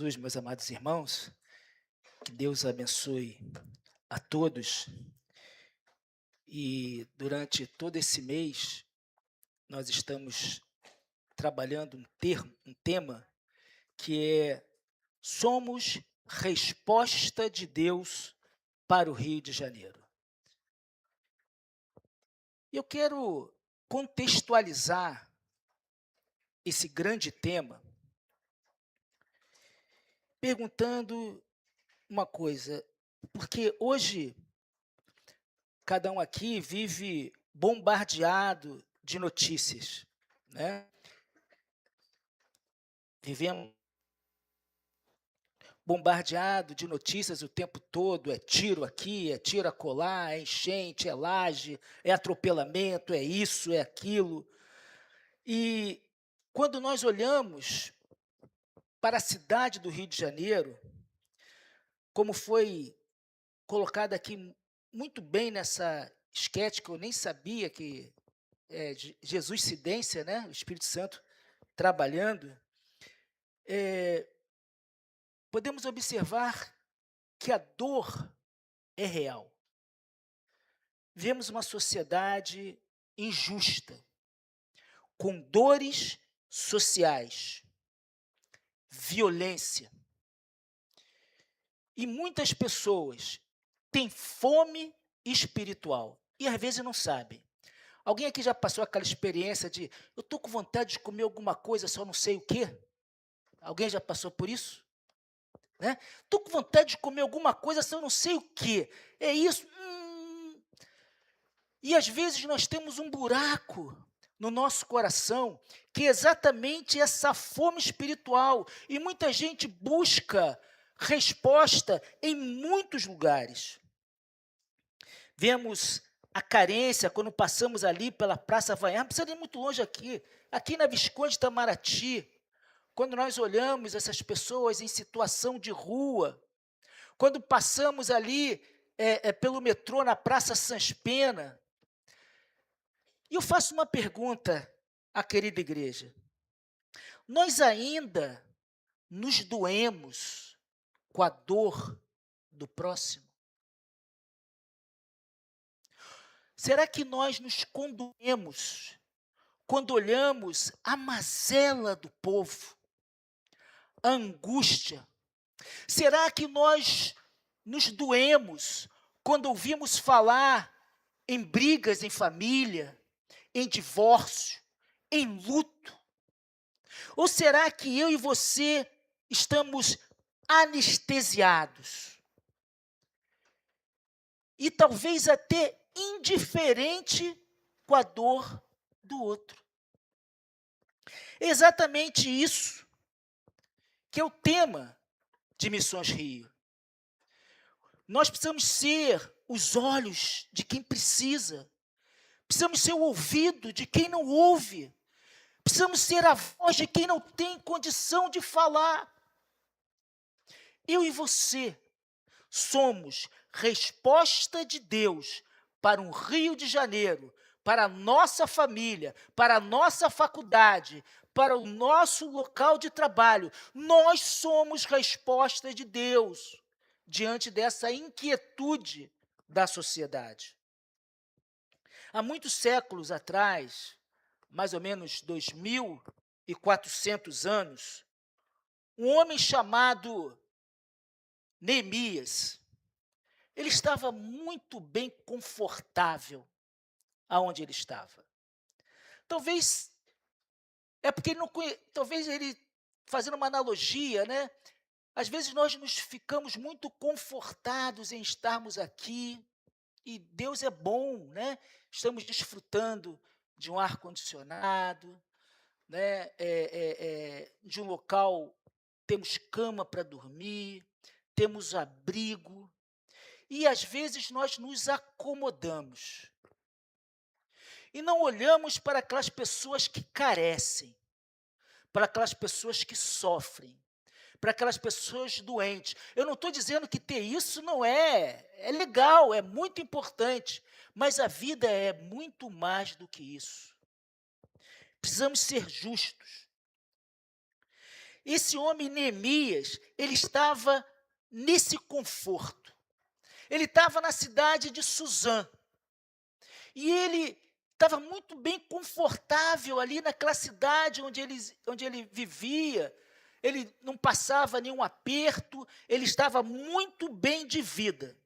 Jesus, meus amados irmãos, que Deus abençoe a todos. E durante todo esse mês, nós estamos trabalhando um tema que é Somos resposta de Deus para o Rio de Janeiro. Eu quero contextualizar esse grande tema perguntando uma coisa, porque hoje cada um aqui vive bombardeado de notícias, né? Vivemos bombardeado de notícias o tempo todo, é tiro aqui, é tiro acolá, é enchente, é laje, é atropelamento, é isso, é aquilo. E quando nós olhamos para a cidade do Rio de Janeiro, como foi colocado aqui muito bem nessa esquete, que eu nem sabia que é de Jesuscidência, né? O Espírito Santo trabalhando, podemos observar que a dor é real. Vemos uma sociedade injusta, com dores sociais, violência. E muitas pessoas têm fome espiritual e às vezes não sabem. Alguém aqui já passou aquela experiência de eu estou com vontade de comer alguma coisa, só não sei o quê? Alguém já passou por isso? Né? Estou com vontade de comer alguma coisa, só não sei o quê. É isso? E às vezes nós temos um buraco no nosso coração, que é exatamente essa fome espiritual. E muita gente busca resposta em muitos lugares. Vemos a carência quando passamos ali pela Praça Havaiana, não precisa ir muito longe aqui na Visconde Itamaraty, quando nós olhamos essas pessoas em situação de rua, quando passamos ali pelo metrô na Praça Sans Pena. E eu faço uma pergunta à querida igreja. Nós ainda nos doemos com a dor do próximo? Será que nós nos condoemos quando olhamos a mazela do povo, a angústia? Será que nós nos doemos quando ouvimos falar em brigas em família, em divórcio, em luto? Ou será que eu e você estamos anestesiados? E talvez até indiferente com a dor do outro. É exatamente isso que é o tema de Missões Rio. Nós precisamos ser os olhos de quem precisa. Precisamos ser o ouvido de quem não ouve. Precisamos ser a voz de quem não tem condição de falar. Eu e você somos resposta de Deus para um Rio de Janeiro, para a nossa família, para a nossa faculdade, para o nosso local de trabalho. Nós somos resposta de Deus diante dessa inquietude da sociedade. Há muitos séculos atrás, mais ou menos 2.400 anos, um homem chamado Neemias, ele estava muito bem confortável aonde ele estava. Talvez porque ele não talvez ele, fazendo uma analogia, né? Às vezes nós nos ficamos muito confortados em estarmos aqui, e Deus é bom, né? Estamos desfrutando de um ar-condicionado, né? De um local, temos cama para dormir, temos abrigo, e às vezes nós nos acomodamos. E não olhamos para aquelas pessoas que carecem, para aquelas pessoas que sofrem, para aquelas pessoas doentes. Eu não estou dizendo que ter isso não é legal, é muito importante, mas a vida é muito mais do que isso. Precisamos ser justos. esse homem Neemias, ele estava nesse conforto. Ele estava na cidade de Suzã. E ele estava muito bem confortável ali naquela cidade onde ele vivia. Ele não passava nenhum aperto, ele estava muito bem de vida.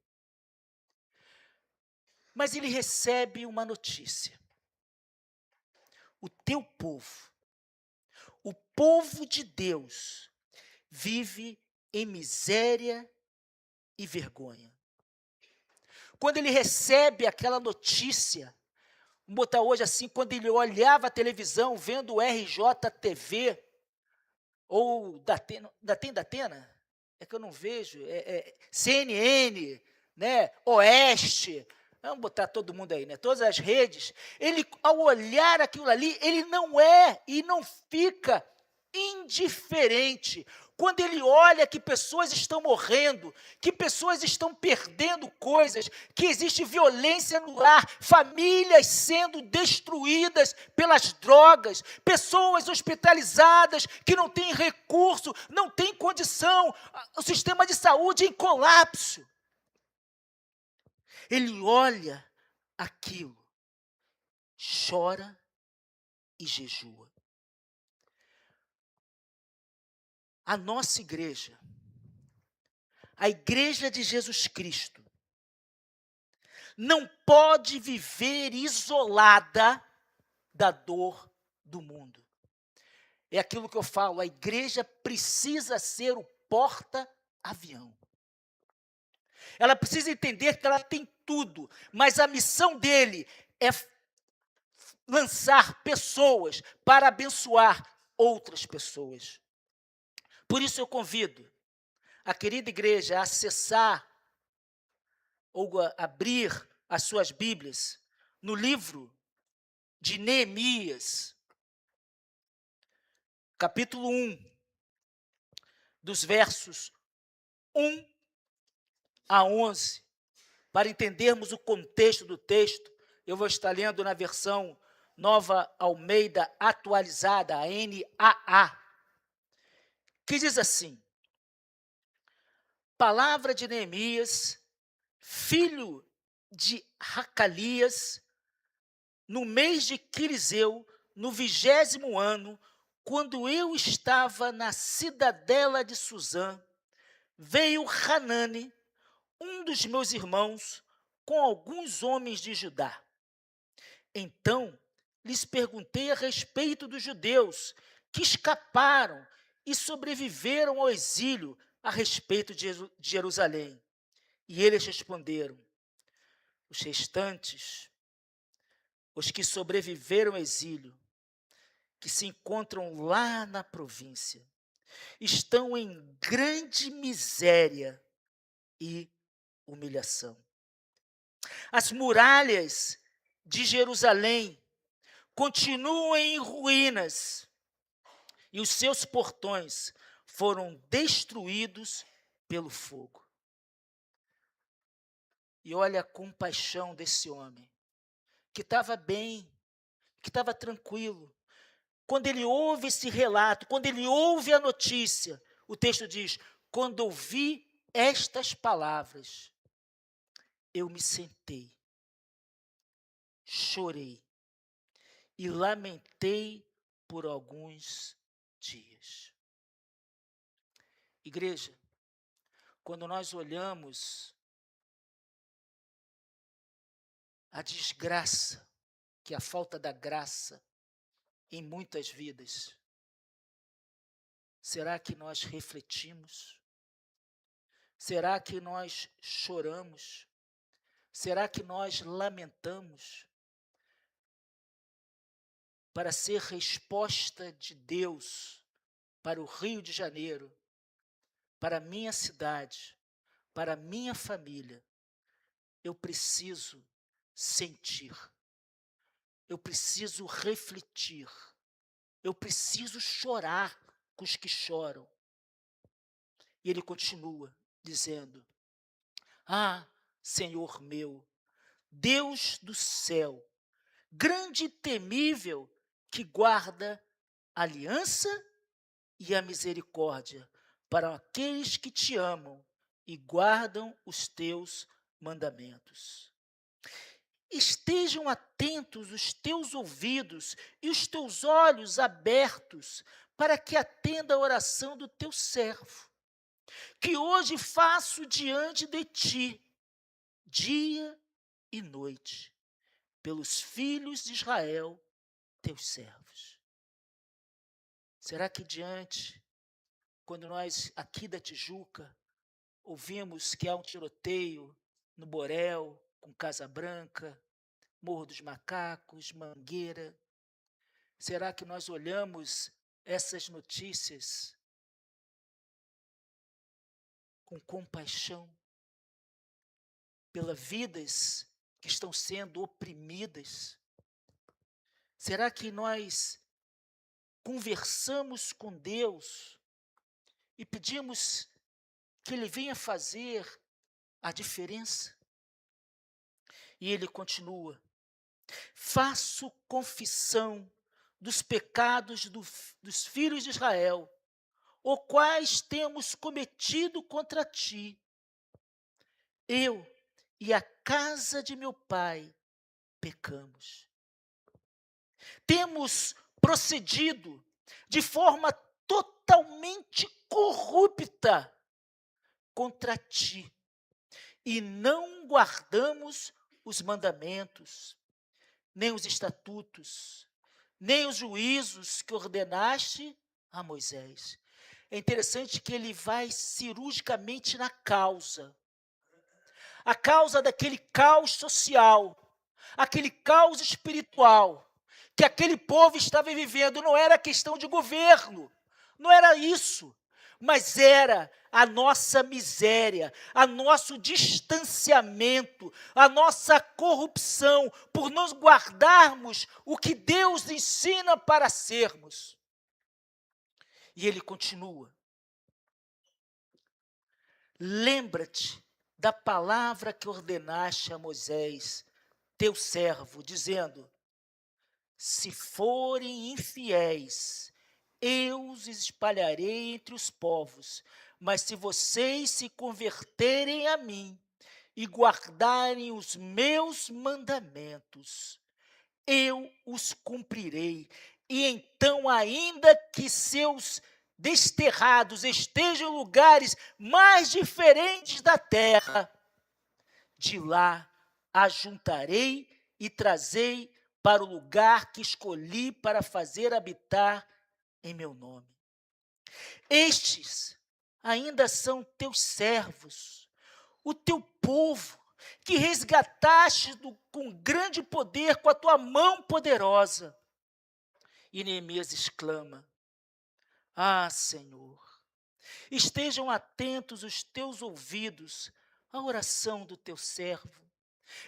Mas ele recebe uma notícia. O teu povo, o povo de Deus, vive em miséria e vergonha. Quando ele recebe aquela notícia, vamos botar hoje assim, quando ele olhava a televisão, vendo o RJTV, ou Datena? É que eu não vejo, CNN, né, Oeste, vamos botar todo mundo aí, né, todas as redes, ele, ao olhar aquilo ali, ele não é e não fica indiferente. Quando ele olha que pessoas estão morrendo, que pessoas estão perdendo coisas, que existe violência no lar, famílias sendo destruídas pelas drogas, pessoas hospitalizadas que não têm recurso, não têm condição, o sistema de saúde em colapso. Ele olha aquilo, chora e jejua. A nossa igreja, a igreja de Jesus Cristo, não pode viver isolada da dor do mundo. É aquilo que eu falo, a igreja precisa ser o porta-avião. Ela precisa entender que ela tem tudo, mas a missão dele é lançar pessoas para abençoar outras pessoas. Por isso eu convido a querida igreja a acessar ou a abrir as suas Bíblias no livro de Neemias, capítulo 1, dos versos 1 a 11, para entendermos o contexto do texto. Eu vou estar lendo na versão Nova Almeida Atualizada, a NAA, que diz assim: palavra de Neemias, filho de Racalias, no mês de Quiriseu, no 20º ano, quando eu estava na cidadela de Suzã, veio Hanani, um dos meus irmãos, com alguns homens de Judá. Então, lhes perguntei a respeito dos judeus que escaparam e sobreviveram ao exílio a respeito de Jerusalém. E eles responderam: os restantes, os que sobreviveram ao exílio, que se encontram lá na província, estão em grande miséria e humilhação. As muralhas de Jerusalém continuam em ruínas e os seus portões foram destruídos pelo fogo. E olha a compaixão desse homem, que estava bem, que estava tranquilo. Quando ele ouve esse relato, quando ele ouve a notícia, o texto diz: quando ouvi estas palavras, eu me sentei, chorei e lamentei por alguns dias. Igreja, quando nós olhamos a desgraça, que é a falta da graça em muitas vidas, será que nós refletimos? Será que nós choramos? Será que nós lamentamos? Para ser resposta de Deus para o Rio de Janeiro, para a minha cidade, para a minha família, eu preciso sentir, eu preciso refletir, eu preciso chorar com os que choram. E ele continua dizendo: ah, Senhor meu, Deus do céu, grande e temível, que guarda aliança e a misericórdia para aqueles que te amam e guardam os teus mandamentos. Estejam atentos os teus ouvidos e os teus olhos abertos para que atenda a oração do teu servo, que hoje faço diante de ti, dia e noite, pelos filhos de Israel, teus servos. Será que quando nós aqui da Tijuca ouvimos que há um tiroteio no Borel, com Casa Branca, Morro dos Macacos, Mangueira, será que nós olhamos essas notícias com compaixão pelas vidas que estão sendo oprimidas? Será que nós conversamos com Deus e pedimos que Ele venha fazer a diferença? E Ele continua: faço confissão dos pecados dos filhos de Israel, os quais temos cometido contra ti. Eu e a casa de meu pai pecamos. Temos procedido de forma totalmente corrupta contra ti e não guardamos os mandamentos, nem os estatutos, nem os juízos que ordenaste a Moisés. É interessante que ele vai cirurgicamente na causa. A causa daquele caos social, aquele caos espiritual, que aquele povo estava vivendo. Não era questão de governo, não era isso, mas era a nossa miséria, a nosso distanciamento, a nossa corrupção, por não guardarmos o que Deus ensina para sermos. E ele continua: lembra-te da palavra que ordenaste a Moisés, teu servo, dizendo: se forem infiéis, eu os espalharei entre os povos, mas se vocês se converterem a mim e guardarem os meus mandamentos, eu os cumprirei. E então, ainda que seus desterrados estejam em lugares mais diferentes da terra, de lá ajuntarei e trazei para o lugar que escolhi para fazer habitar em meu nome. Estes ainda são teus servos, o teu povo, que resgataste com grande poder, com a tua mão poderosa. E Neemias exclama: ah, Senhor, estejam atentos os teus ouvidos à oração do teu servo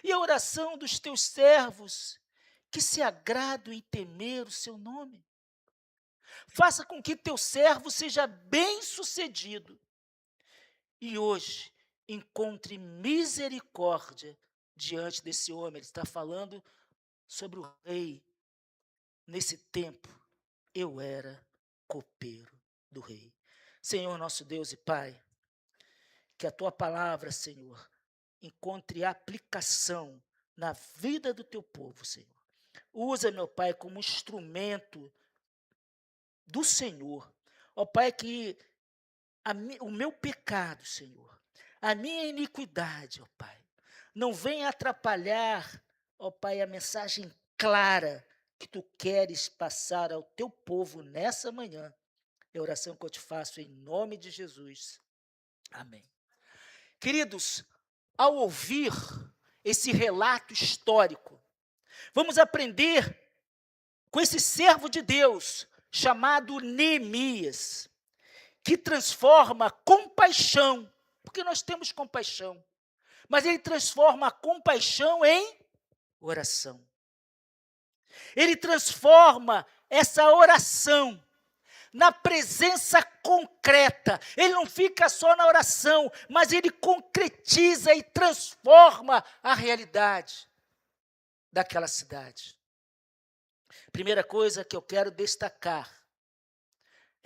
e à oração dos teus servos, que se agradam em temer o seu nome. Faça com que teu servo seja bem-sucedido e hoje encontre misericórdia diante desse homem. Ele está falando sobre o rei. Nesse tempo, eu era copeiro do rei. Senhor, nosso Deus e Pai, que a tua palavra, Senhor, encontre aplicação na vida do teu povo, Senhor. Usa, meu Pai, como instrumento do Senhor. Ó Pai, que o meu pecado, Senhor, a minha iniquidade, ó Pai, não venha atrapalhar, ó Pai, a mensagem clara que tu queres passar ao teu povo nessa manhã. É a oração que eu te faço em nome de Jesus. Amém. Queridos, ao ouvir esse relato histórico, vamos aprender com esse servo de Deus chamado Neemias, que transforma compaixão, porque nós temos compaixão, mas ele transforma a compaixão em oração. Ele transforma essa oração na presença concreta. Ele não fica só na oração, mas ele concretiza e transforma a realidade daquela cidade. Primeira coisa que eu quero destacar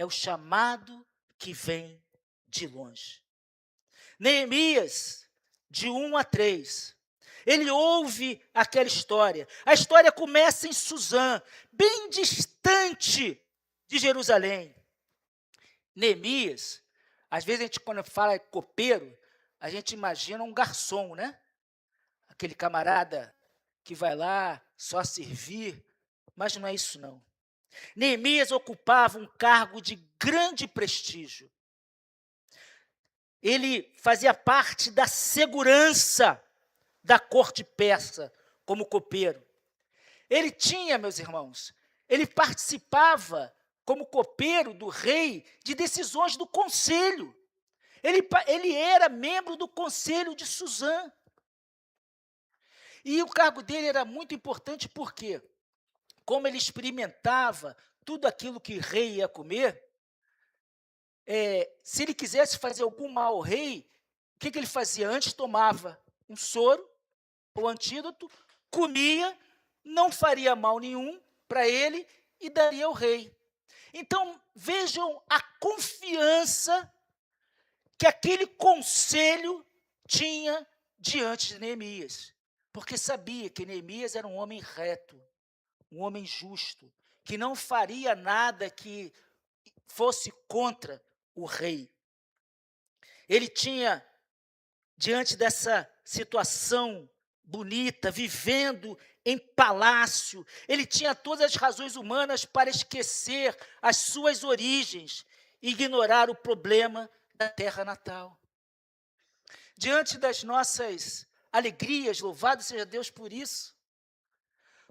é o chamado que vem de longe. Neemias, de 1 a 3, ele ouve aquela história. A história começa em Suzã, bem distante de Jerusalém. Neemias, às vezes a gente, quando fala copeiro, a gente imagina um garçom, né? Aquele camarada que vai lá só servir, mas não é isso não. Neemias ocupava um cargo de grande prestígio. Ele fazia parte da segurança da corte persa como copeiro. Ele tinha, meus irmãos, ele participava como copeiro do rei de decisões do conselho. Ele era membro do conselho de Suzã. E o cargo dele era muito importante porque, como ele experimentava tudo aquilo que o rei ia comer, se ele quisesse fazer algum mal ao rei, o que ele fazia? Antes tomava um soro, o antídoto, comia, não faria mal nenhum para ele e daria ao rei. Então, vejam a confiança que aquele conselho tinha diante de Neemias, porque sabia que Neemias era um homem reto, um homem justo, que não faria nada que fosse contra o rei. Ele tinha, diante dessa situação bonita, vivendo em palácio, ele tinha todas as razões humanas para esquecer as suas origens e ignorar o problema da terra natal. Diante das nossas alegrias, louvado seja Deus por isso,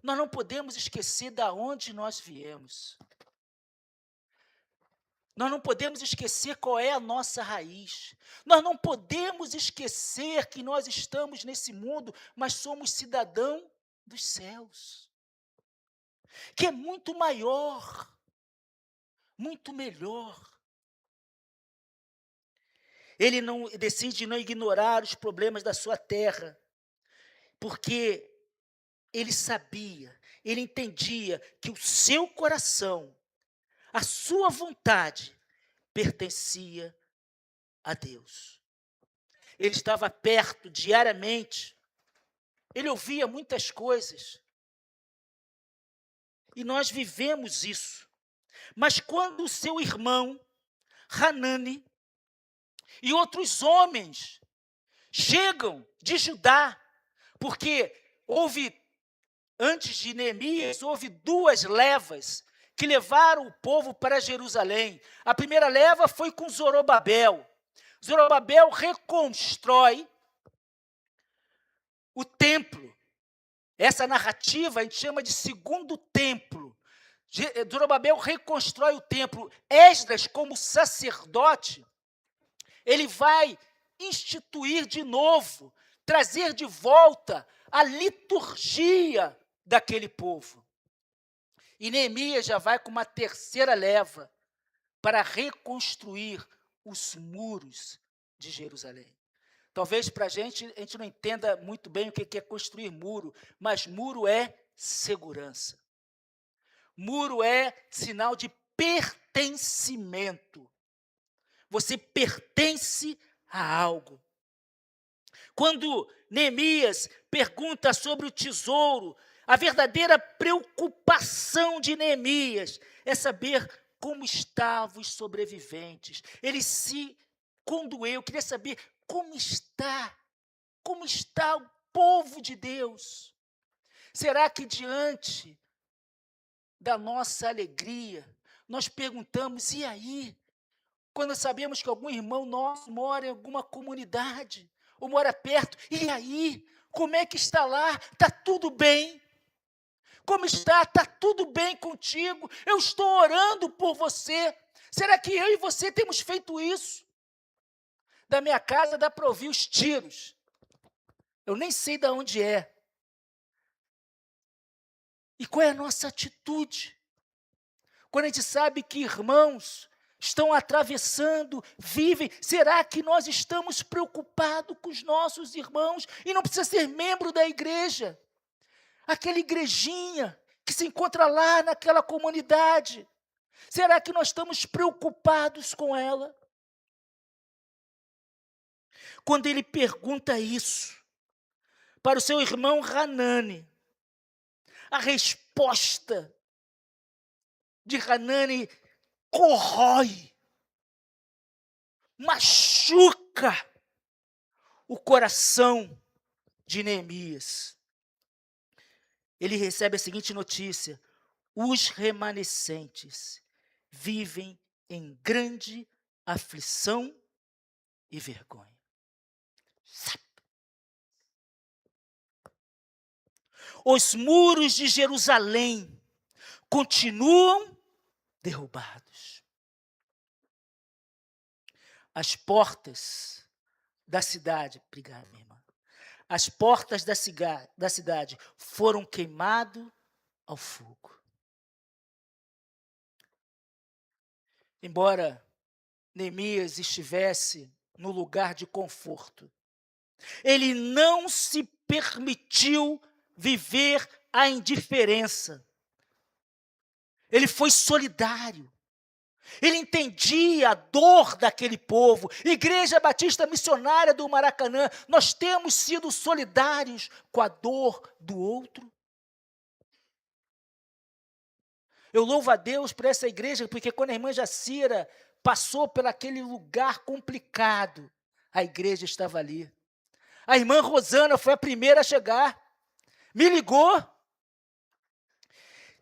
nós não podemos esquecer de onde nós viemos. Nós não podemos esquecer qual é a nossa raiz. Nós não podemos esquecer que nós estamos nesse mundo, mas somos cidadão dos céus, que é muito maior, muito melhor. Ele decide não ignorar os problemas da sua terra, porque ele sabia, ele entendia que o seu coração, a sua vontade, pertencia a Deus. Ele estava perto diariamente, ele ouvia muitas coisas, e nós vivemos isso. Mas quando o seu irmão, Hanani, e outros homens chegam de Judá, porque antes de Neemias, houve 2 levas que levaram o povo para Jerusalém. A primeira leva foi com Zorobabel. Zorobabel reconstrói o templo. Essa narrativa a gente chama de segundo templo. Zorobabel reconstrói o templo. Esdras, como sacerdote, ele vai instituir de novo, trazer de volta a liturgia daquele povo. E Neemias já vai com uma terceira leva para reconstruir os muros de Jerusalém. Talvez para a gente não entenda muito bem o que é construir muro, mas muro é segurança. Muro é sinal de pertencimento. Você pertence a algo. Quando Neemias pergunta sobre o tesouro, a verdadeira preocupação de Neemias é saber como estavam os sobreviventes. Ele se condoeu, queria saber como está o povo de Deus. Será que diante da nossa alegria, nós perguntamos, e aí? Quando sabemos que algum irmão nosso mora em alguma comunidade, ou mora perto, e aí? Como é que está lá? Está tudo bem? Como está? Está tudo bem contigo? Eu estou orando por você. Será que eu e você temos feito isso? Da minha casa dá para ouvir os tiros. Eu nem sei de onde é. E qual é a nossa atitude? Quando a gente sabe que irmãos estão atravessando, vivem, será que nós estamos preocupados com os nossos irmãos? E não precisa ser membro da igreja. Aquela igrejinha que se encontra lá naquela comunidade. Será que nós estamos preocupados com ela? Quando ele pergunta isso para o seu irmão Hanani, a resposta de Hanani corrói, machuca o coração de Neemias. Ele recebe a seguinte notícia: os remanescentes vivem em grande aflição e vergonha. Os muros de Jerusalém continuam derrubados. As portas da cidade, obrigado, minha irmã. As portas da cidade foram queimadas ao fogo. Embora Neemias estivesse no lugar de conforto, ele não se permitiu viver a indiferença. Ele foi solidário. Ele entendia a dor daquele povo. Igreja Batista Missionária do Maracanã, nós temos sido solidários com a dor do outro. Eu louvo a Deus por essa igreja, porque quando a irmã Jacira passou por aquele lugar complicado, a igreja estava ali. A irmã Rosana foi a primeira a chegar, me ligou.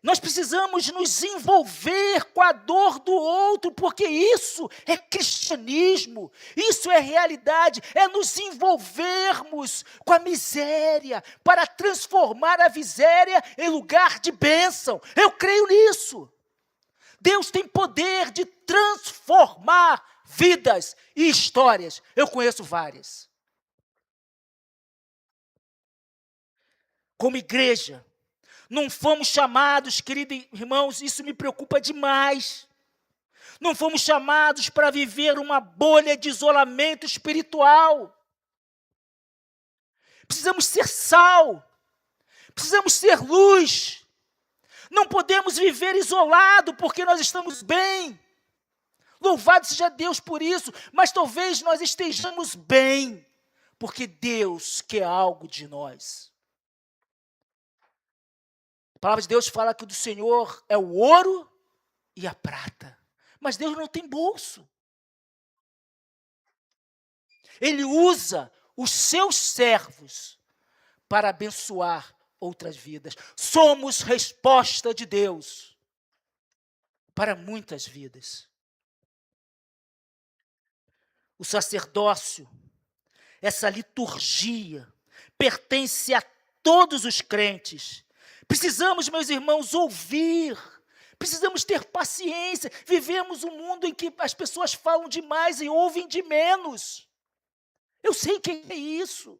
Nós precisamos nos envolver com a dor do outro, porque isso é cristianismo, isso é realidade, é nos envolvermos com a miséria, para transformar a miséria em lugar de bênção. Eu creio nisso. Deus tem poder de transformar vidas e histórias. Eu conheço várias. Como igreja, não fomos chamados, queridos irmãos, isso me preocupa demais. Não fomos chamados para viver uma bolha de isolamento espiritual. Precisamos ser sal, precisamos ser luz. Não podemos viver isolado porque nós estamos bem. Louvado seja Deus por isso, mas talvez nós estejamos bem, porque Deus quer algo de nós. A palavra de Deus fala que o do Senhor é o ouro e a prata. Mas Deus não tem bolso. Ele usa os seus servos para abençoar outras vidas. Somos resposta de Deus para muitas vidas. O sacerdócio, essa liturgia, pertence a todos os crentes. Precisamos, meus irmãos, ouvir. Precisamos ter paciência. Vivemos um mundo em que as pessoas falam demais e ouvem de menos. Eu sei que é isso.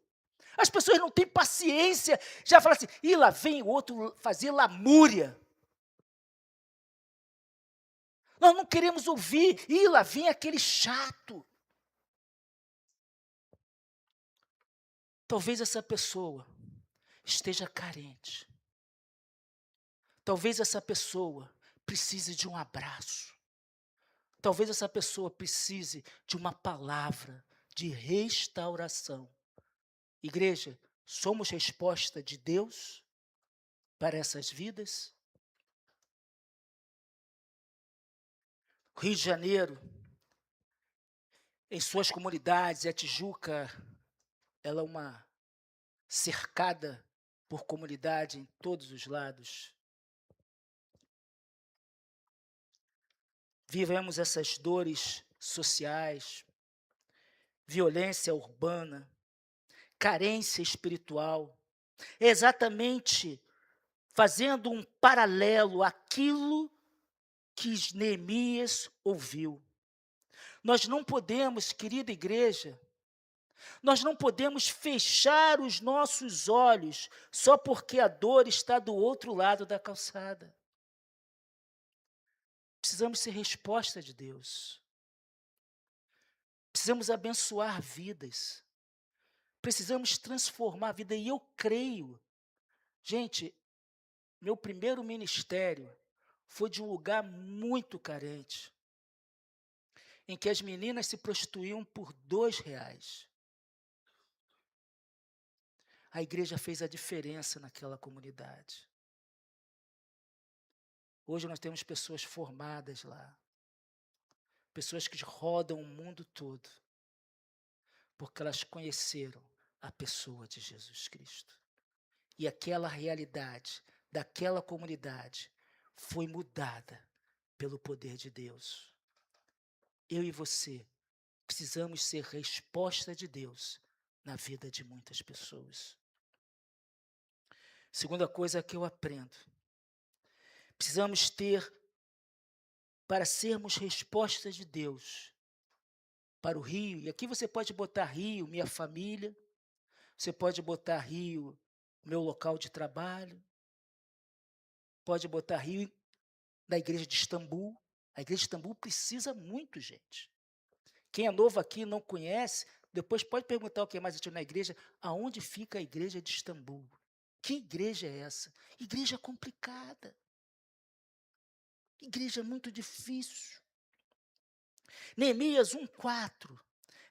As pessoas não têm paciência. Já falam assim, e lá vem o outro fazer lamúria. Nós não queremos ouvir. E lá vem aquele chato. Talvez essa pessoa esteja carente. Talvez essa pessoa precise de um abraço. Talvez essa pessoa precise de uma palavra de restauração. Igreja, somos resposta de Deus para essas vidas? O Rio de Janeiro, em suas comunidades, a Tijuca, ela é uma cercada por comunidade em todos os lados. Vivemos essas dores sociais, violência urbana, carência espiritual. É exatamente fazendo um paralelo àquilo que Neemias ouviu. Nós não podemos, querida igreja, nós não podemos fechar os nossos olhos só porque a dor está do outro lado da calçada. Precisamos ser resposta de Deus. Precisamos abençoar vidas. Precisamos transformar a vida. E eu creio, gente, meu primeiro ministério foi de um lugar muito carente, em que as meninas se prostituíam por R$ 2. A igreja fez a diferença naquela comunidade. Hoje nós temos pessoas formadas lá, pessoas que rodam o mundo todo, porque elas conheceram a pessoa de Jesus Cristo. E aquela realidade daquela comunidade foi mudada pelo poder de Deus. Eu e você precisamos ser resposta de Deus na vida de muitas pessoas. Segunda coisa que eu aprendo, precisamos ter, para sermos respostas de Deus, para o Rio, e aqui você pode botar Rio, minha família, você pode botar Rio, meu local de trabalho, pode botar Rio da igreja de Istambul. A igreja de Istambul precisa muito, gente. Quem é novo aqui e não conhece, depois pode perguntar o que é mais antigo na igreja, aonde fica a igreja de Istambul? Que igreja é essa? Igreja complicada. Igreja muito difícil. Neemias 1:4,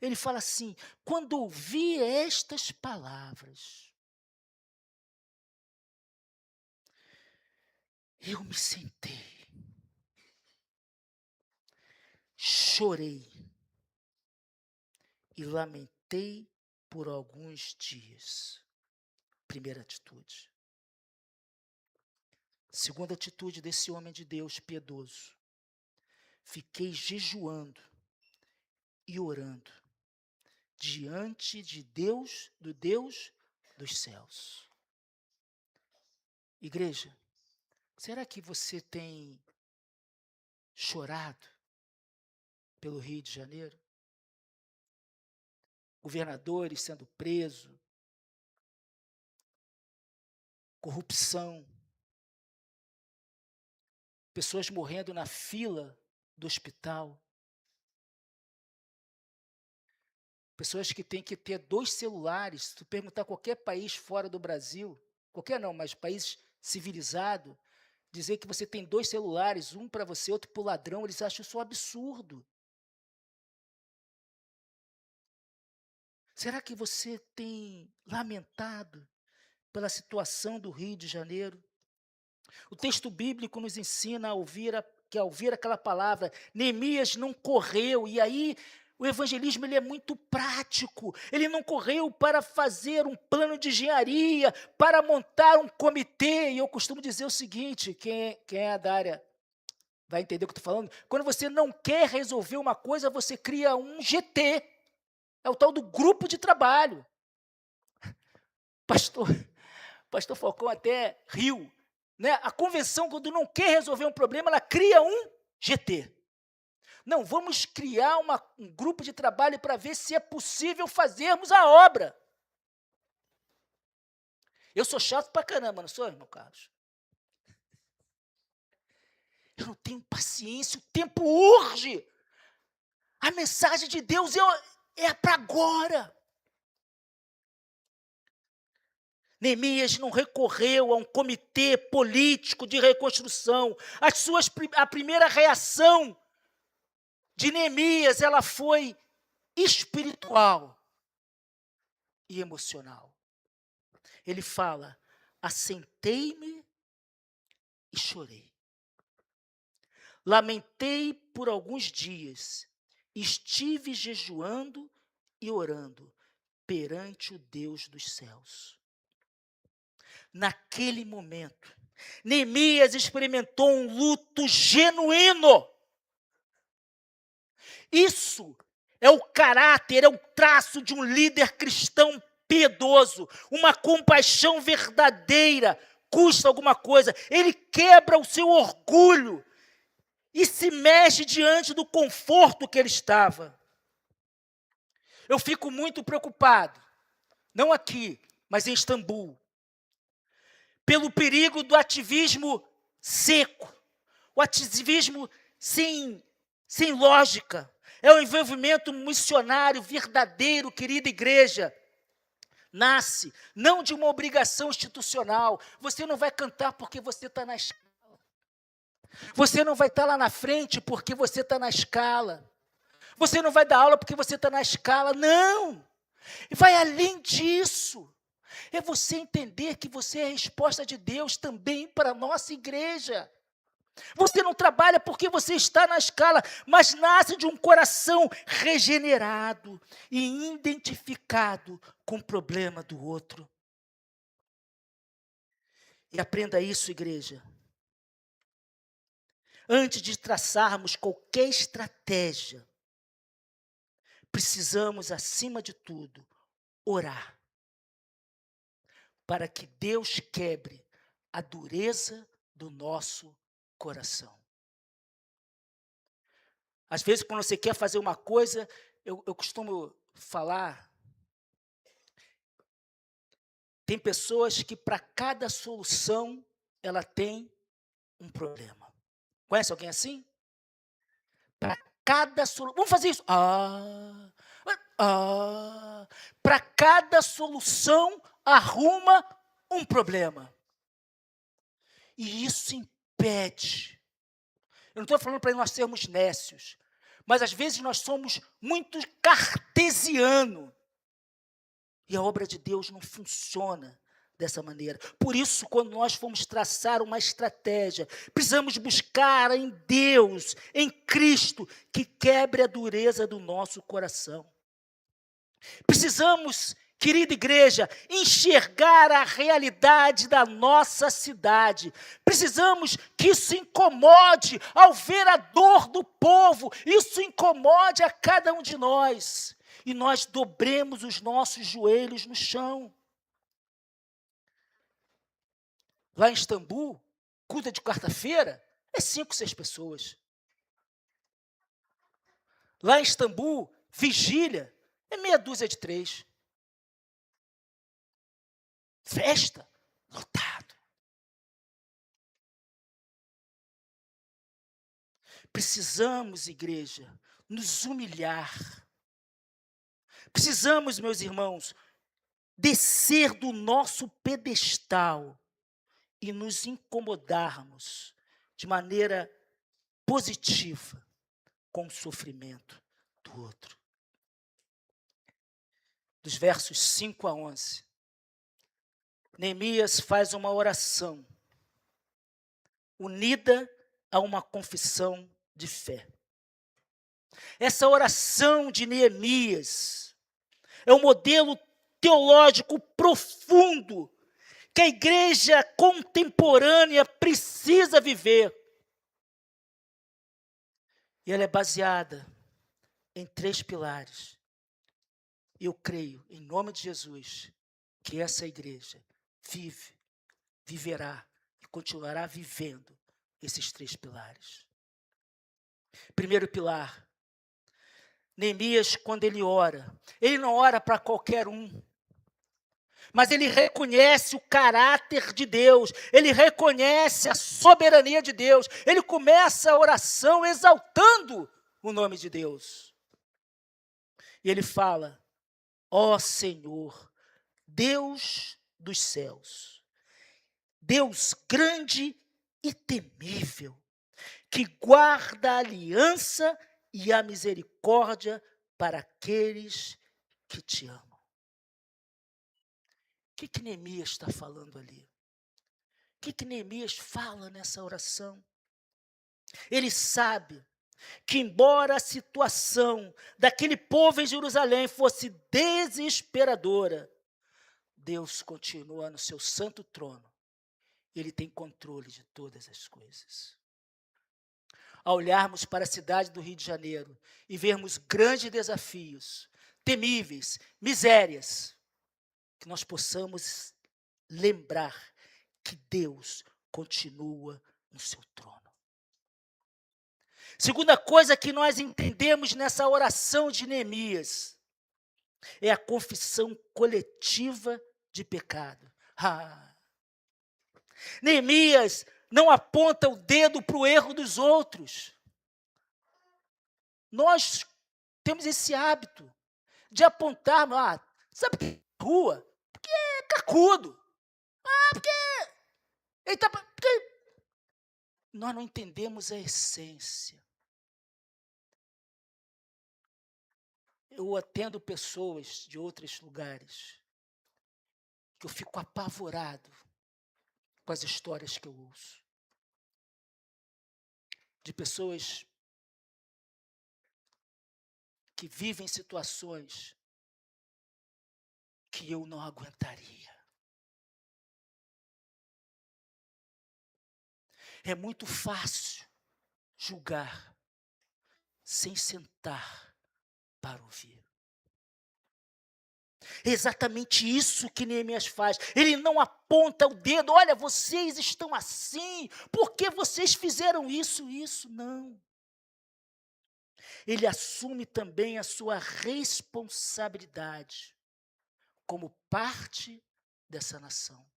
ele fala assim: quando ouvi estas palavras, eu me sentei, chorei e lamentei por alguns dias. Primeira atitude. Segunda atitude desse homem de Deus piedoso: fiquei jejuando e orando diante de Deus, do Deus dos céus. Igreja, será que você tem chorado pelo Rio de Janeiro? Governadores sendo presos, corrupção, pessoas morrendo na fila do hospital, pessoas que têm que ter 2 celulares. Se tu perguntar qualquer país fora do Brasil, qualquer não, mas país civilizado, dizer que você tem 2 celulares, um para você, outro para o ladrão, eles acham isso um absurdo. Será que você tem lamentado pela situação do Rio de Janeiro? O texto bíblico nos ensina que ao ouvir aquela palavra, Neemias não correu, e aí o evangelismo ele é muito prático. Ele não correu para fazer um plano de engenharia, para montar um comitê. E eu costumo dizer o seguinte, quem é da área vai entender o que eu estou falando. Quando você não quer resolver uma coisa, você cria um GT. É o tal do grupo de trabalho. Pastor Falcão até riu. Né? A convenção, quando não quer resolver um problema, ela cria um GT. Não, vamos criar um grupo de trabalho para ver se é possível fazermos a obra. Eu sou chato pra caramba, não sou, irmão Carlos? Eu não tenho paciência, o tempo urge. A mensagem de Deus é para agora. Neemias não recorreu a um comitê político de reconstrução. A primeira reação de Neemias, ela foi espiritual e emocional. Ele fala: assentei-me e chorei. Lamentei por alguns dias, estive jejuando e orando perante o Deus dos céus. Naquele momento, Neemias experimentou um luto genuíno. Isso é o caráter, é o traço de um líder cristão piedoso, uma compaixão verdadeira, custa alguma coisa. Ele quebra o seu orgulho e se mexe diante do conforto que ele estava. Eu fico muito preocupado, não aqui, mas em Istambul, pelo perigo do ativismo seco, o ativismo sem lógica. É o envolvimento missionário verdadeiro, querida igreja. Nasce não de uma obrigação institucional. Você não vai cantar porque você está na escola. Você não vai estar lá na frente porque você está na escala. Você não vai dar aula porque você está na escala. Não! Vai além disso. É você entender que você é a resposta de Deus também para a nossa igreja. Você não trabalha porque você está na escala, mas nasce de um coração regenerado e identificado com o problema do outro. E aprenda isso, igreja. Antes de traçarmos qualquer estratégia, precisamos, acima de tudo, orar para que Deus quebre a dureza do nosso coração. Às vezes, quando você quer fazer uma coisa, eu costumo falar, tem pessoas que para cada solução, ela tem um problema. Conhece alguém assim? Para cada solução, vamos fazer isso. Para cada solução, arruma um problema. E isso impede. Eu não estou falando para nós sermos nécios, mas às vezes nós somos muito cartesianos. E a obra de Deus não funciona dessa maneira. Por isso, quando nós formos traçar uma estratégia, precisamos buscar em Deus, em Cristo, que quebre a dureza do nosso coração. Precisamos, querida igreja, enxergar a realidade da nossa cidade. Precisamos que isso incomode ao ver a dor do povo. Isso incomode a cada um de nós. E nós dobremos os nossos joelhos no chão. Lá em Istambul, culto de quarta-feira, é 5, 6 pessoas. Lá em Istambul, vigília, é meia dúzia de 3. Festa, lotado. Precisamos, igreja, nos humilhar. Precisamos, meus irmãos, descer do nosso pedestal e nos incomodarmos de maneira positiva com o sofrimento do outro. Dos versos 5 a 11, Neemias faz uma oração unida a uma confissão de fé. Essa oração de Neemias é um modelo teológico profundo que a igreja contemporânea precisa viver. E ela é baseada em 3 pilares. Eu creio, em nome de Jesus, que essa igreja viverá e continuará vivendo esses 3 pilares. Primeiro pilar, Neemias, quando ele não ora para qualquer um, mas ele reconhece o caráter de Deus, ele reconhece a soberania de Deus, ele começa a oração exaltando o nome de Deus. E ele fala: ó Senhor, Deus dos céus, Deus grande e temível, que guarda a aliança e a misericórdia para aqueles que te amam. O que Neemias está falando ali? O que Neemias fala nessa oração? Ele sabe que, embora a situação daquele povo em Jerusalém fosse desesperadora, Deus continua no seu santo trono. Ele tem controle de todas as coisas. Ao olharmos para a cidade do Rio de Janeiro e vermos grandes desafios, temíveis, misérias, que nós possamos lembrar que Deus continua no seu trono. Segunda coisa que nós entendemos nessa oração de Neemias é a confissão coletiva de pecado. Neemias não aponta o dedo para o erro dos outros. Nós temos esse hábito de apontarmos, sabe que é rua? Porque é cacudo. Porque ele está... nós não entendemos a essência. Eu atendo pessoas de outros lugares que eu fico apavorado com as histórias que eu ouço. De pessoas que vivem situações que eu não aguentaria. É muito fácil julgar sem sentar para ouvir. É exatamente isso que Neemias faz. Ele não aponta o dedo, olha, vocês estão assim, por que vocês fizeram isso? Não. Ele assume também a sua responsabilidade como parte dessa nação.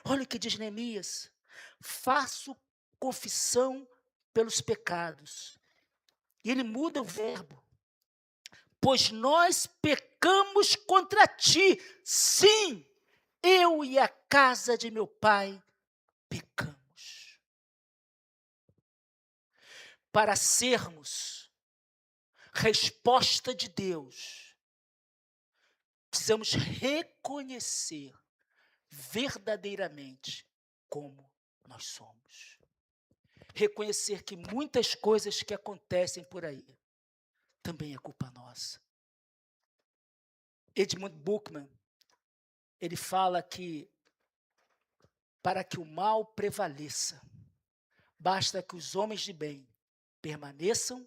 Olha o que diz Neemias: faço confissão pelos pecados. E ele muda o verbo. Pois nós pecamos contra ti. Sim, eu e a casa de meu pai pecamos. Para sermos resposta de Deus, precisamos reconhecer verdadeiramente como nós somos. Reconhecer que muitas coisas que acontecem por aí também é culpa nossa. Edmund Buchmann, ele fala que para que o mal prevaleça, basta que os homens de bem permaneçam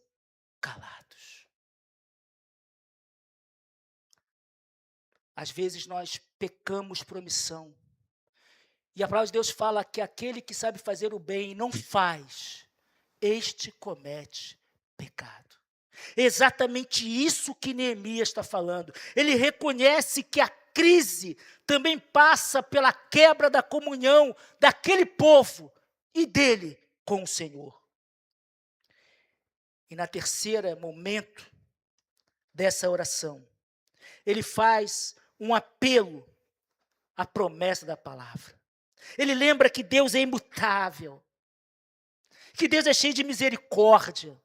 calados. Às vezes nós pecamos por omissão. E a palavra de Deus fala que aquele que sabe fazer o bem e não faz, este comete pecado. Exatamente isso que Neemias está falando. Ele reconhece que a crise também passa pela quebra da comunhão daquele povo e dele com o Senhor. E na terceira momento dessa oração, ele faz um apelo à promessa da palavra. Ele lembra que Deus é imutável, que Deus é cheio de misericórdia,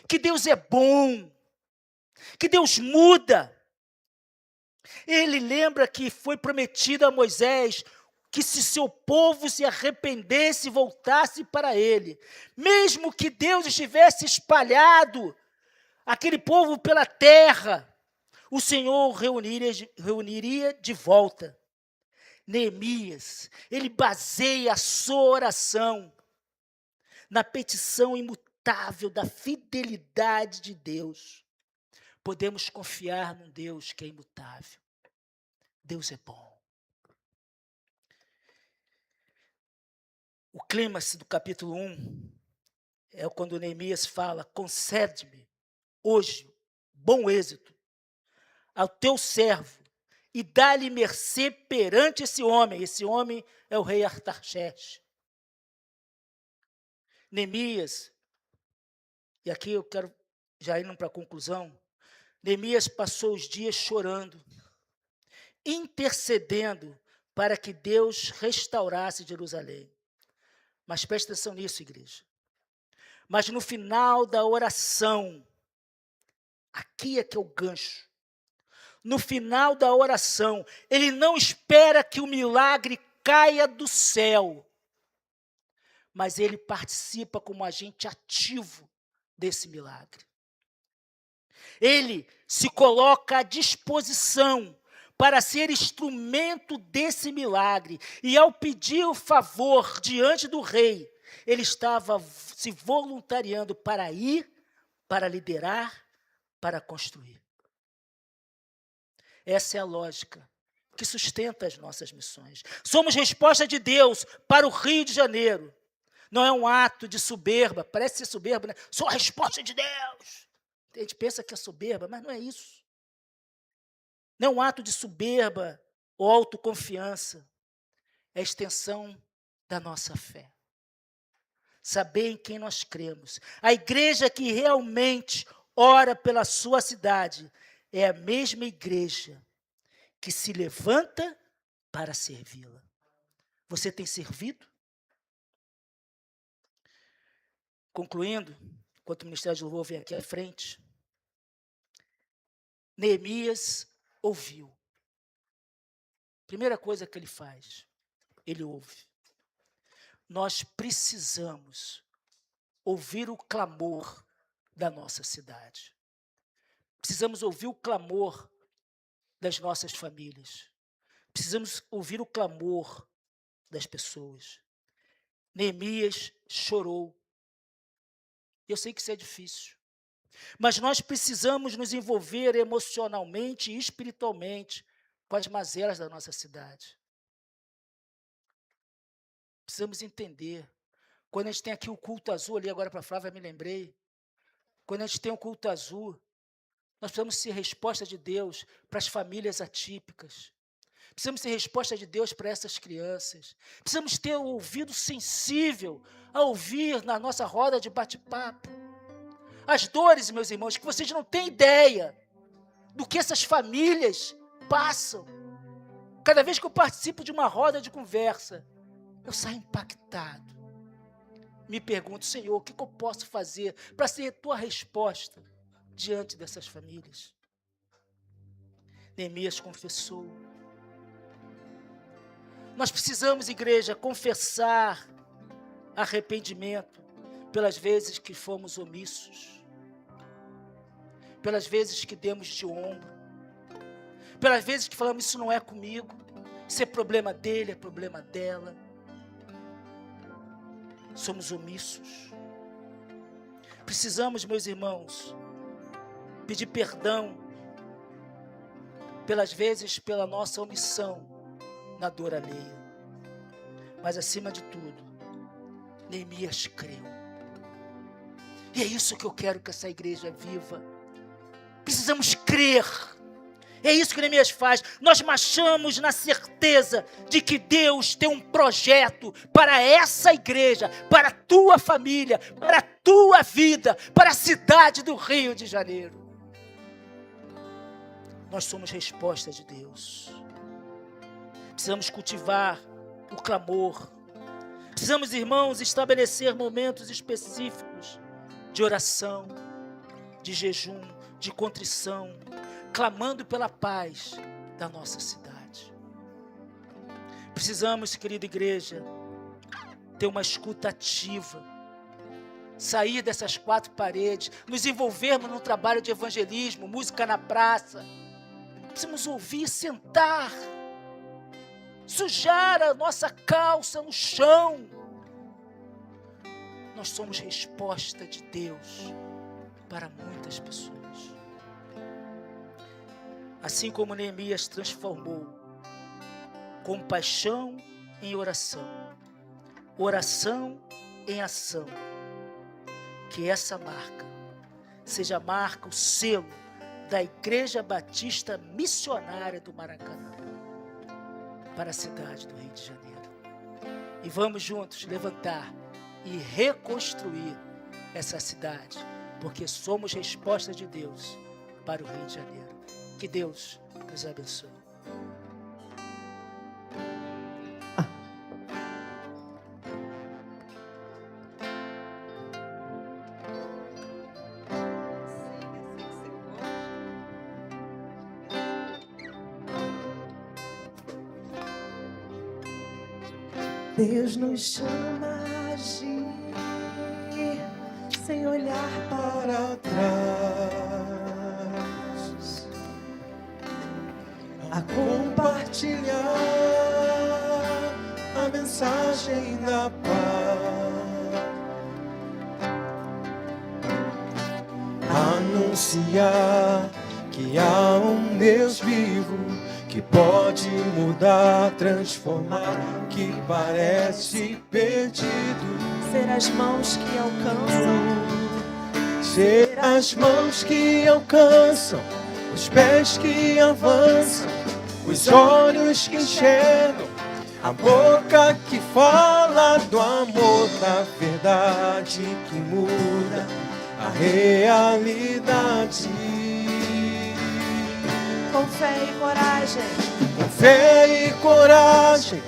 que Deus é bom, que Deus muda. Ele lembra que foi prometido a Moisés que se seu povo se arrependesse e voltasse para ele, mesmo que Deus estivesse espalhado aquele povo pela terra, o Senhor reuniria de volta. Neemias, ele baseia a sua oração na petição imutável da fidelidade de Deus. Podemos confiar num Deus que é imutável. Deus é bom. O clímax do capítulo 1 é quando Neemias fala: concede-me hoje bom êxito ao teu servo e dá-lhe mercê perante esse homem. Esse homem é o rei Artaxerxes. Neemias, e aqui eu quero já indo para a conclusão, Neemias passou os dias chorando, intercedendo para que Deus restaurasse Jerusalém. Mas preste atenção nisso, igreja. Mas no final da oração, aqui é que é o gancho. No final da oração, ele não espera que o milagre caia do céu, mas ele participa como agente ativo desse milagre. Ele se coloca à disposição para ser instrumento desse milagre. E ao pedir o favor diante do rei, ele estava se voluntariando para ir, para liderar, para construir. Essa é a lógica que sustenta as nossas missões. Somos resposta de Deus para o Rio de Janeiro. Não é um ato de soberba, parece ser soberba, né? Sou a resposta de Deus. A gente pensa que é soberba, mas não é isso. Não é um ato de soberba ou autoconfiança. É a extensão da nossa fé. Saber em quem nós cremos. A igreja que realmente ora pela sua cidade é a mesma igreja que se levanta para servi-la. Você tem servido? Concluindo, enquanto o Ministério de Louvor vem aqui à frente, Neemias ouviu. Primeira coisa que ele faz, ele ouve. Nós precisamos ouvir o clamor da nossa cidade. Precisamos ouvir o clamor das nossas famílias. Precisamos ouvir o clamor das pessoas. Neemias chorou. Eu sei que isso é difícil, mas nós precisamos nos envolver emocionalmente e espiritualmente com as mazelas da nossa cidade. Precisamos entender. Quando a gente tem aqui o culto azul, ali agora para a Flávia, me lembrei. Quando a gente tem o culto azul, nós precisamos ser resposta de Deus para as famílias atípicas. Precisamos ser resposta de Deus para essas crianças. Precisamos ter o ouvido sensível a ouvir na nossa roda de bate-papo as dores, meus irmãos, que vocês não têm ideia do que essas famílias passam. Cada vez que eu participo de uma roda de conversa, eu saio impactado. Me pergunto, Senhor, o que eu posso fazer para ser tua resposta diante dessas famílias? Neemias confessou. Nós precisamos, igreja, confessar arrependimento pelas vezes que fomos omissos, pelas vezes que demos de ombro, pelas vezes que falamos, isso não é comigo, isso é problema dele, é problema dela. Somos omissos. Precisamos, meus irmãos, pedir perdão pelas vezes pela nossa omissão na dor alheia. Mas acima de tudo, Neemias creu. E é isso que eu quero que essa igreja viva. Precisamos crer. É isso que Neemias faz. Nós marchamos na certeza de que Deus tem um projeto para essa igreja, para a tua família, para a tua vida, para a cidade do Rio de Janeiro. Nós somos resposta de Deus. Precisamos cultivar o clamor. Precisamos, irmãos, estabelecer momentos específicos de oração, de jejum, de contrição, clamando pela paz da nossa cidade. Precisamos, querida igreja, ter uma escuta ativa, sair dessas quatro paredes, nos envolvermos no trabalho de evangelismo, música na praça. Precisamos ouvir, sentar, sujar a nossa calça no chão. Nós somos resposta de Deus para muitas pessoas. Assim como Neemias transformou compaixão em oração, oração em ação, que essa marca seja a marca, o selo da Igreja Batista Missionária do Maracanã para a cidade do Rio de Janeiro. E vamos juntos levantar e reconstruir essa cidade, porque somos resposta de Deus para o Rio de Janeiro. Que Deus nos abençoe. Deus nos chama a agir sem olhar para trás, a compartilhar a mensagem da paz, anunciar que há um Deus vivo que pode mudar, transformar, que parece perdido. Ser as mãos que alcançam, ser as mãos que alcançam, os pés que avançam, os olhos que enxergam, a boca que fala do amor, da verdade que muda a realidade. com fé e coragem, Com fé e coragem,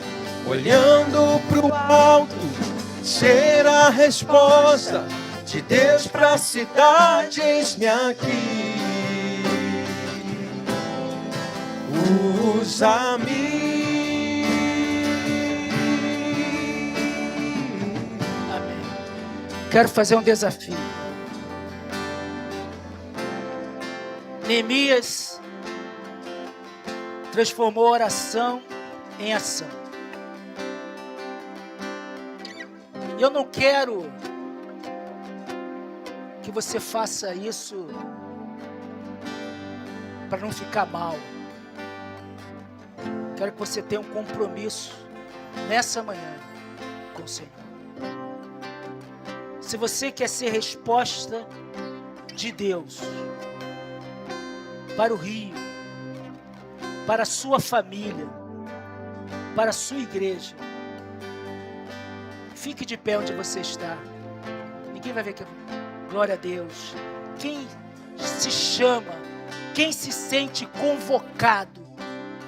olhando pro alto, ser a resposta de Deus pra cidade, eis-me aqui. Usa-me. Amém. Quero fazer um desafio. Neemias transformou a oração em ação. E eu não quero que você faça isso para não ficar mal. Quero que você tenha um compromisso nessa manhã com o Senhor. Se você quer ser resposta de Deus para o Rio, para a sua família, para a sua igreja, fique de pé onde você está. Ninguém vai ver que... Glória a Deus. Quem se chama, quem se sente convocado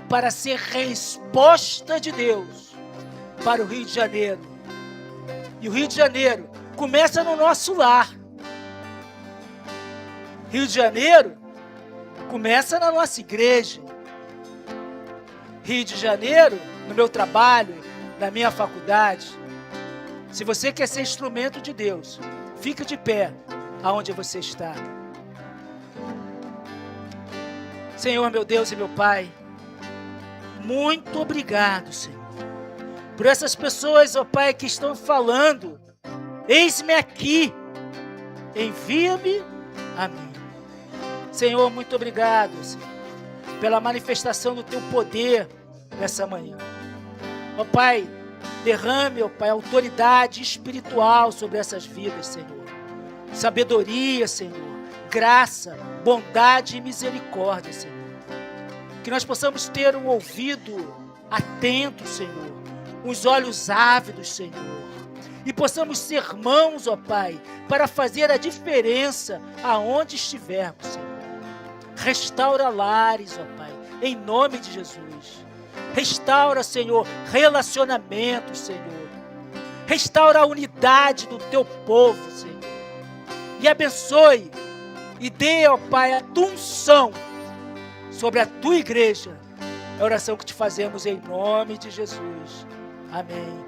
para ser resposta de Deus para o Rio de Janeiro. E o Rio de Janeiro começa no nosso lar. Rio de Janeiro começa na nossa igreja. Rio de Janeiro, no meu trabalho, na minha faculdade. Se você quer ser instrumento de Deus, fique de pé aonde você está. Senhor, meu Deus e meu Pai, muito obrigado, Senhor, por essas pessoas, ó Pai, que estão falando, eis-me aqui, envia-me a mim. Senhor, muito obrigado, Senhor, pela manifestação do Teu poder nessa manhã. Ó Pai, derrame, ó Pai, autoridade espiritual sobre essas vidas, Senhor. Sabedoria, Senhor, graça, bondade e misericórdia, Senhor. Que nós possamos ter um ouvido atento, Senhor, os olhos ávidos, Senhor, e possamos ser mãos, ó Pai, para fazer a diferença aonde estivermos, Senhor. Restaura lares, ó Pai, em nome de Jesus. Restaura, Senhor, relacionamentos, Senhor. Restaura a unidade do Teu povo, Senhor. E abençoe e dê, ó Pai, a Tua unção sobre a Tua igreja. É a oração que te fazemos em nome de Jesus. Amém.